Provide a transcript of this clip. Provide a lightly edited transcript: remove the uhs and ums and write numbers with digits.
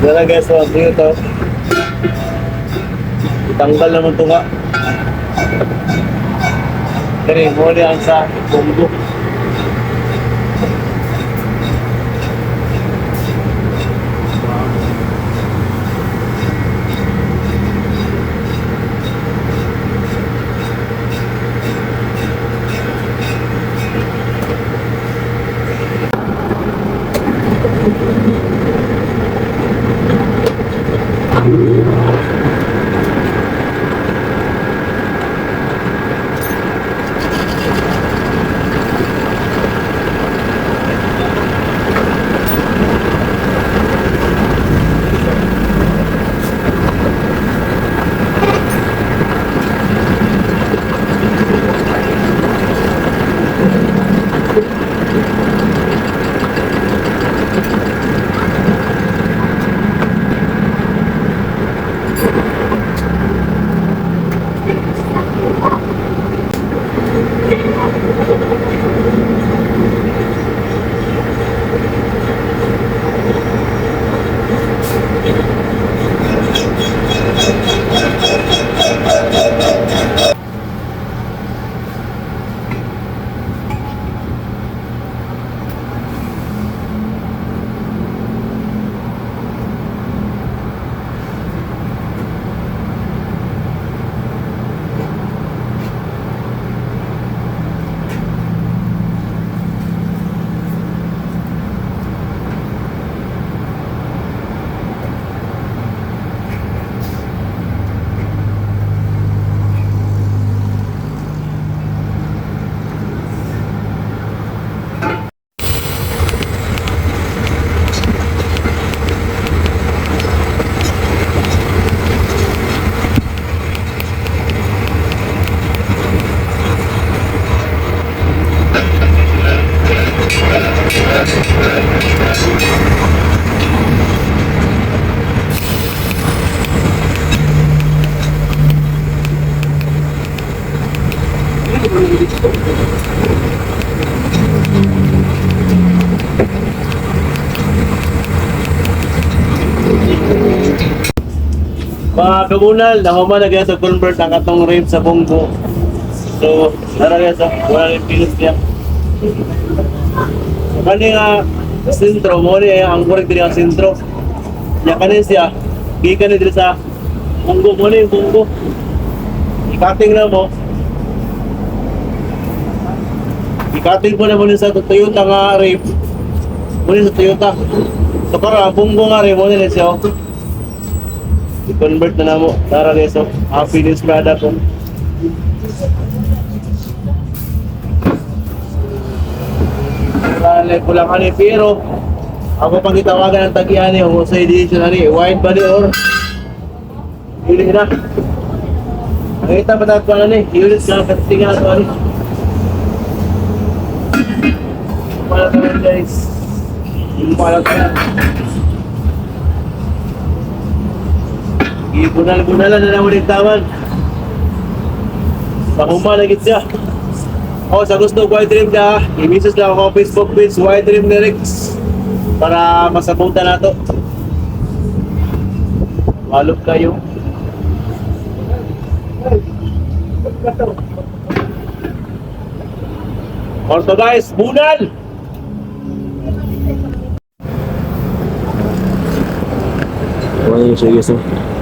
Dala guys, so dito. Tanggal naman ito nga. Kaya muli ang sa bunggo. Mga kabunal, nakuha na guys, convert ang atong rim sa bunggo. So, nara guys, wala rin pinos niya. Kani nga sentro mo niya, ang correct din ang sentro. Niya kani siya, gikan ni diri sa bunggo mo ni bunggo. Ikating na mo. Ikating mo na mo ni sa Toyota nga rim. Mo ni sa Toyota. So para bunggo nga rim mo ni siya. I-convert na mo. Tara guys, so happy news product ko. Kaya ko lang kani pero ako pang itawagan ng tagihan ni Jose Edition ani wide body or unit na. Nakita ba natin pa ni unit na katingan ko ani. Para tayo guys. Para tayo. Ibunal-bunalan na naman yung tawag. Pakuma na siya. O sa gusto white trim na, i-message lang ako Facebook page white trim lyrics para masabutan na to. Malop kayo. Orto guys, bunal! Sige, sige.